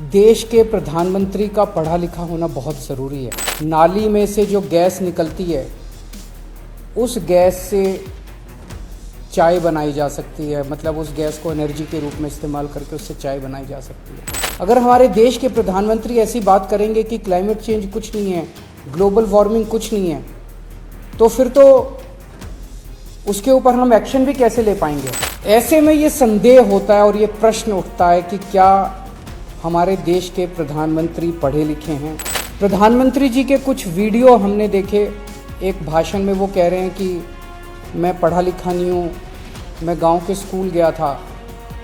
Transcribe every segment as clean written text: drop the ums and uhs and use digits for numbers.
देश के प्रधानमंत्री का पढ़ा लिखा होना बहुत ज़रूरी है। नाली में से जो गैस निकलती है उस गैस से चाय बनाई जा सकती है, मतलब उस गैस को एनर्जी के रूप में इस्तेमाल करके उससे चाय बनाई जा सकती है। अगर हमारे देश के प्रधानमंत्री ऐसी बात करेंगे कि क्लाइमेट चेंज कुछ नहीं है, ग्लोबल वार्मिंग कुछ नहीं है, तो फिर तो उसके ऊपर हम एक्शन भी कैसे ले पाएंगे। ऐसे में ये संदेह होता है और ये प्रश्न उठता है कि क्या हमारे देश के प्रधानमंत्री पढ़े लिखे हैं। प्रधानमंत्री जी के कुछ वीडियो हमने देखे, एक भाषण में वो कह रहे हैं कि मैं पढ़ा लिखा नहीं हूँ, मैं गांव के स्कूल गया था,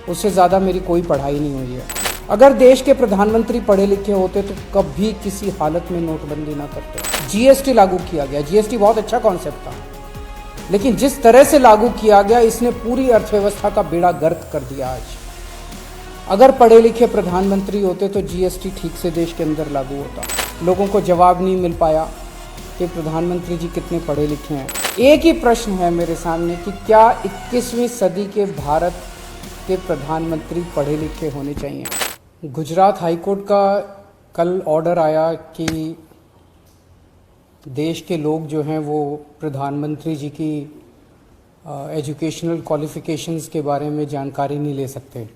उससे ज़्यादा मेरी कोई पढ़ाई नहीं हुई है। अगर देश के प्रधानमंत्री पढ़े लिखे होते तो कभी किसी हालत में नोटबंदी ना करते। जीएसटी लागू किया गया, जीएसटी बहुत अच्छा कॉन्सेप्ट था, लेकिन जिस तरह से लागू किया गया इसने पूरी अर्थव्यवस्था का बेड़ा गर्क कर दिया। आज अगर पढ़े लिखे प्रधानमंत्री होते तो जीएसटी ठीक से देश के अंदर लागू होता। लोगों को जवाब नहीं मिल पाया कि प्रधानमंत्री जी कितने पढ़े लिखे हैं। एक ही प्रश्न है मेरे सामने कि क्या 21वीं सदी के भारत के प्रधानमंत्री पढ़े लिखे होने चाहिए। गुजरात हाईकोर्ट का कल ऑर्डर आया कि देश के लोग जो हैं वो प्रधानमंत्री जी की एजुकेशनल क्वालिफ़िकेशंस के बारे में जानकारी नहीं ले सकते।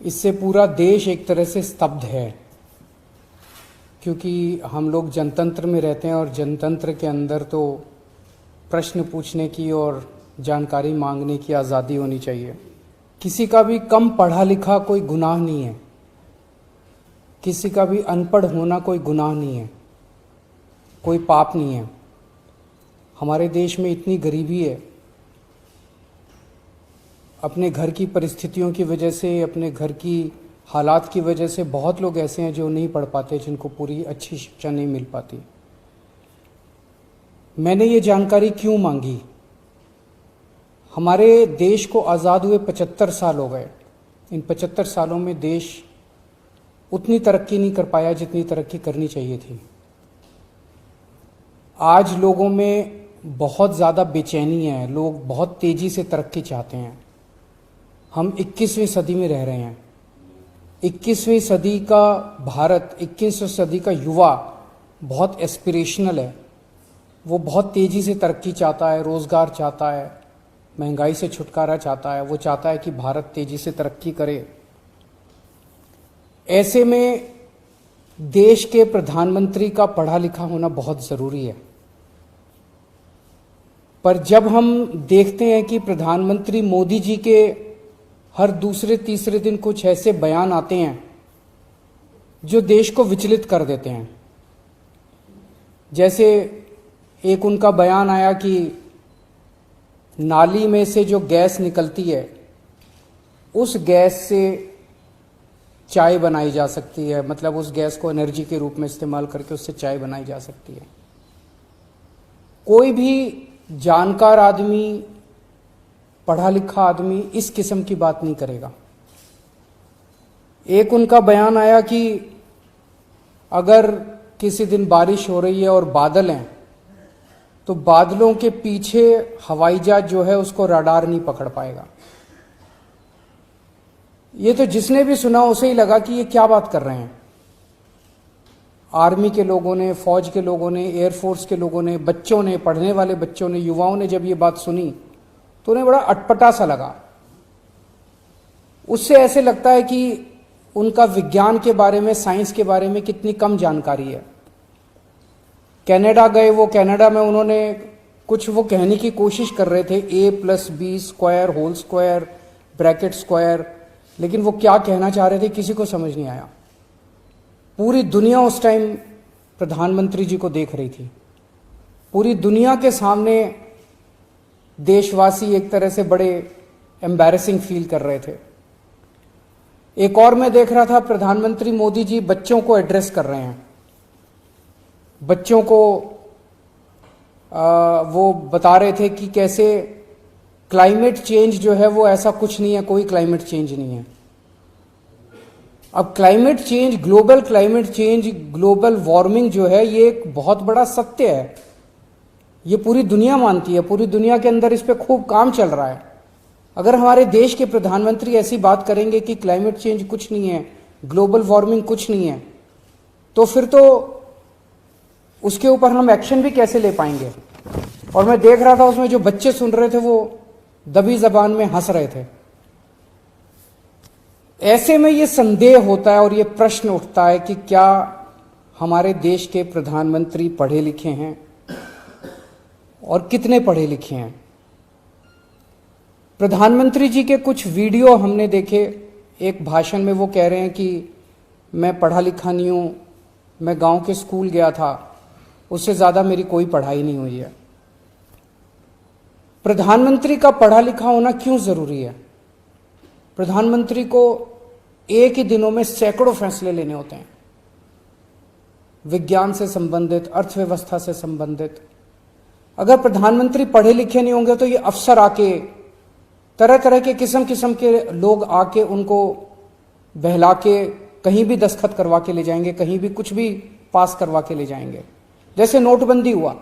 इससे पूरा देश एक तरह से स्तब्ध है, क्योंकि हम लोग जनतंत्र में रहते हैं और जनतंत्र के अंदर तो प्रश्न पूछने की और जानकारी मांगने की आज़ादी होनी चाहिए। किसी का भी कम पढ़ा लिखा कोई गुनाह नहीं है, किसी का भी अनपढ़ होना कोई गुनाह नहीं है, कोई पाप नहीं है। हमारे देश में इतनी गरीबी है, अपने घर की परिस्थितियों की वजह से, अपने घर की हालात की वजह से बहुत लोग ऐसे हैं जो नहीं पढ़ पाते, जिनको पूरी अच्छी शिक्षा नहीं मिल पाती। मैंने ये जानकारी क्यों मांगी। हमारे देश को आज़ाद हुए 75 साल हो गए। इन 75 सालों में देश उतनी तरक्की नहीं कर पाया जितनी तरक्की करनी चाहिए थी। आज लोगों में बहुत ज़्यादा बेचैनी है, लोग बहुत तेज़ी से तरक्की चाहते हैं। हम 21वीं सदी में रह रहे हैं। 21वीं सदी का भारत, 21वीं सदी का युवा बहुत एस्पिरेशनल है। वो बहुत तेज़ी से तरक्की चाहता है, रोज़गार चाहता है, महंगाई से छुटकारा चाहता है। वो चाहता है कि भारत तेज़ी से तरक्की करे। ऐसे में देश के प्रधानमंत्री का पढ़ा लिखा होना बहुत ज़रूरी है। पर जब हम देखते हैं कि प्रधानमंत्री मोदी जी के हर दूसरे तीसरे दिन कुछ ऐसे बयान आते हैं जो देश को विचलित कर देते हैं। जैसे एक उनका बयान आया कि नाली में से जो गैस निकलती है उस गैस से चाय बनाई जा सकती है, मतलब उस गैस को एनर्जी के रूप में इस्तेमाल करके उससे चाय बनाई जा सकती है। कोई भी जानकार आदमी, पढ़ा लिखा आदमी इस किस्म की बात नहीं करेगा। एक उनका बयान आया कि अगर किसी दिन बारिश हो रही है और बादल हैं तो बादलों के पीछे हवाई जहाज जो है उसको रडार नहीं पकड़ पाएगा। ये तो जिसने भी सुना उसे ही लगा कि ये क्या बात कर रहे हैं। आर्मी के लोगों ने, फौज के लोगों ने, एयरफोर्स के लोगों ने, बच्चों ने, पढ़ने वाले बच्चों ने, युवाओं ने जब ये बात सुनी तो उन्हें बड़ा अटपटा सा लगा। उससे ऐसे लगता है कि उनका विज्ञान के बारे में, साइंस के बारे में कितनी कम जानकारी है। कनाडा गए, वो कनाडा में उन्होंने कुछ वो कहने की कोशिश कर रहे थे, a+b² whole square bracket square, लेकिन वो क्या कहना चाह रहे थे किसी को समझ नहीं आया। पूरी दुनिया उस टाइम प्रधानमंत्री जी को देख रही थी। पूरी दुनिया के सामने देशवासी एक तरह से बड़े एम्बैरेसिंग फील कर रहे थे। एक और मैं देख रहा था, प्रधानमंत्री मोदी जी बच्चों को एड्रेस कर रहे हैं। बच्चों को वो बता रहे थे कि कैसे क्लाइमेट चेंज जो है वो ऐसा कुछ नहीं है, कोई क्लाइमेट चेंज नहीं है। अब climate change, global climate change, global warming जो है ये एक बहुत बड़ा सत्य है। ये पूरी दुनिया मानती है, पूरी दुनिया के अंदर इस पे खूब काम चल रहा है। अगर हमारे देश के प्रधानमंत्री ऐसी बात करेंगे कि क्लाइमेट चेंज कुछ नहीं है, ग्लोबल वार्मिंग कुछ नहीं है, तो फिर तो उसके ऊपर हम एक्शन भी कैसे ले पाएंगे। और मैं देख रहा था उसमें जो बच्चे सुन रहे थे वो दबी जबान में हंस रहे थे। ऐसे में ये संदेह होता है और ये प्रश्न उठता है कि क्या हमारे देश के प्रधानमंत्री पढ़े लिखे हैं और कितने पढ़े लिखे हैं। प्रधानमंत्री जी के कुछ वीडियो हमने देखे, एक भाषण में वो कह रहे हैं कि मैं पढ़ा लिखा नहीं हूं, मैं गांव के स्कूल गया था, उससे ज्यादा मेरी कोई पढ़ाई नहीं हुई है। प्रधानमंत्री का पढ़ा लिखा होना क्यों जरूरी है। प्रधानमंत्री को एक ही दिनों में सैकड़ों फैसले लेने होते हैं, विज्ञान से संबंधित, अर्थव्यवस्था से संबंधित। अगर प्रधानमंत्री पढ़े लिखे नहीं होंगे तो ये अफसर आके, तरह तरह के किस्म किस्म के लोग आके उनको बहला के कहीं भी दस्तखत करवा के ले जाएंगे, कहीं भी कुछ भी पास करवा के ले जाएंगे। जैसे नोटबंदी हुआ,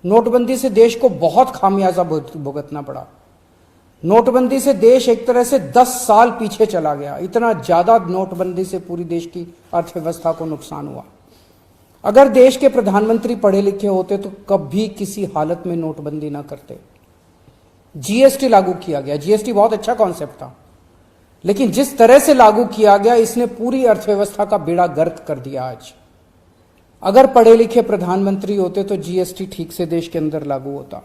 नोटबंदी से देश को बहुत खामियाजा भुगतना पड़ा। नोटबंदी से देश एक तरह से 10 साल पीछे चला गया। इतना ज्यादा नोटबंदी से पूरी देश की अर्थव्यवस्था को नुकसान हुआ। अगर देश के प्रधानमंत्री पढ़े लिखे होते तो कभी किसी हालत में नोटबंदी ना करते। जीएसटी लागू किया गया, जीएसटी बहुत अच्छा कॉन्सेप्ट था, लेकिन जिस तरह से लागू किया गया इसने पूरी अर्थव्यवस्था का बेड़ा गर्क कर दिया। आज अगर पढ़े लिखे प्रधानमंत्री होते तो जीएसटी ठीक से देश के अंदर लागू होता।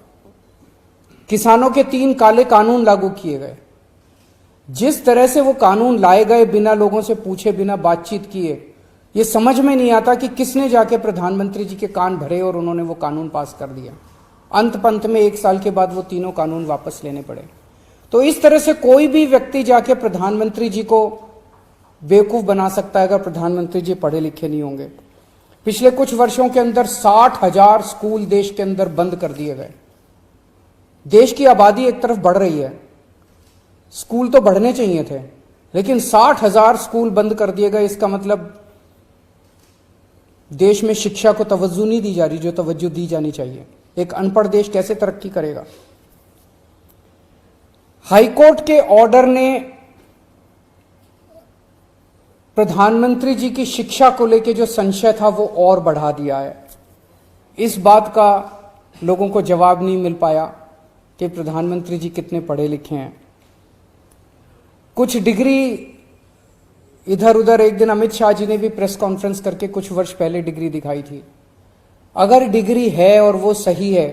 किसानों के 3 काले कानून लागू किए गए। जिस तरह से वो कानून लाए गए बिना लोगों से पूछे, बिना बातचीत किए, ये समझ में नहीं आता कि किसने जाके प्रधानमंत्री जी के कान भरे और उन्होंने वो कानून पास कर दिया। अंत पंत में 1 साल के बाद वो तीनों कानून वापस लेने पड़े। तो इस तरह से कोई भी व्यक्ति जाके प्रधानमंत्री जी को बेवकूफ बना सकता है अगर प्रधानमंत्री जी पढ़े लिखे नहीं होंगे। पिछले कुछ वर्षों के अंदर 60,000 स्कूल देश के अंदर बंद कर दिए गए। देश की आबादी एक तरफ बढ़ रही है, स्कूल तो बढ़ने चाहिए थे, लेकिन 60,000 स्कूल बंद कर दिए गए। इसका मतलब देश में शिक्षा को तवज्जो नहीं दी जा रही जो तवज्जो दी जानी चाहिए। एक अनपढ़ देश कैसे तरक्की करेगा। हाईकोर्ट के ऑर्डर ने प्रधानमंत्री जी की शिक्षा को लेकर जो संशय था वो और बढ़ा दिया है। इस बात का लोगों को जवाब नहीं मिल पाया कि प्रधानमंत्री जी कितने पढ़े लिखे हैं। कुछ डिग्री इधर उधर, एक दिन अमित शाह जी ने भी प्रेस कॉन्फ्रेंस करके कुछ वर्ष पहले डिग्री दिखाई थी। अगर डिग्री है और वो सही है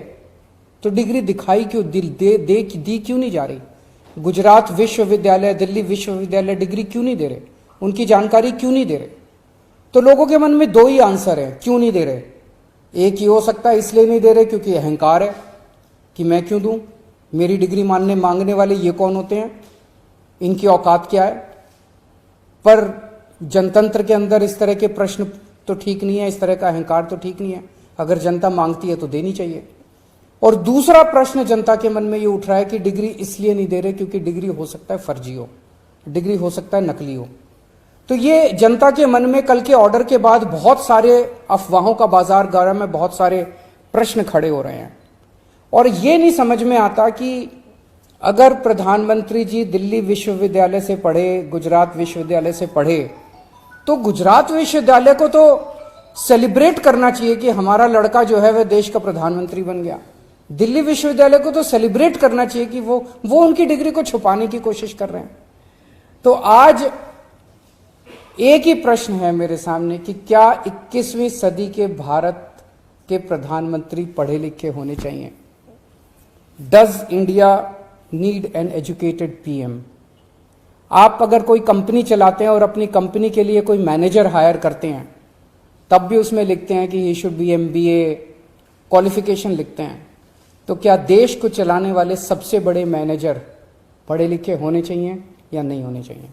तो डिग्री दिखाई क्यों, दी क्यों नहीं जा रही। गुजरात विश्वविद्यालय, दिल्ली विश्वविद्यालय डिग्री क्यों नहीं दे रहे, उनकी जानकारी क्यों नहीं दे रहे। तो लोगों के मन में 2 ही आंसर है क्यों नहीं दे रहे। एक ही हो सकता है इसलिए नहीं दे रहे क्योंकि अहंकार है कि मैं क्यों दूं, मेरी डिग्री मांगने वाले ये कौन होते हैं, इनकी औकात क्या है। पर जनतंत्र के अंदर इस तरह के प्रश्न तो ठीक नहीं है, इस तरह का अहंकार तो ठीक नहीं है। अगर जनता मांगती है तो देनी चाहिए। और दूसरा प्रश्न जनता के मन में ये उठ रहा है कि डिग्री इसलिए नहीं दे रहे क्योंकि डिग्री हो सकता है फर्जी हो, डिग्री हो सकता है नकली हो। तो ये जनता के मन में कल के ऑर्डर के बाद बहुत सारे अफवाहों का बाजार गर्म है, बहुत सारे प्रश्न खड़े हो रहे हैं। और ये नहीं समझ में आता कि अगर प्रधानमंत्री जी दिल्ली विश्वविद्यालय से पढ़े, गुजरात विश्वविद्यालय से पढ़े, तो गुजरात विश्वविद्यालय को तो सेलिब्रेट करना चाहिए कि हमारा लड़का जो है वह देश का प्रधानमंत्री बन गया। दिल्ली विश्वविद्यालय को तो सेलिब्रेट करना चाहिए कि वो उनकी डिग्री को छुपाने की कोशिश कर रहे हैं। तो आज एक ही प्रश्न है मेरे सामने कि क्या 21वीं सदी के भारत के प्रधानमंत्री पढ़े लिखे होने चाहिए। Does India need an educated PM. आप अगर कोई कंपनी चलाते हैं और अपनी कंपनी के लिए कोई मैनेजर हायर करते हैं तब भी उसमें लिखते हैं कि he should be MBA qualification लिखते हैं। तो क्या देश को चलाने वाले सबसे बड़े मैनेजर पढ़े लिखे होने चाहिए या नहीं होने चाहिए।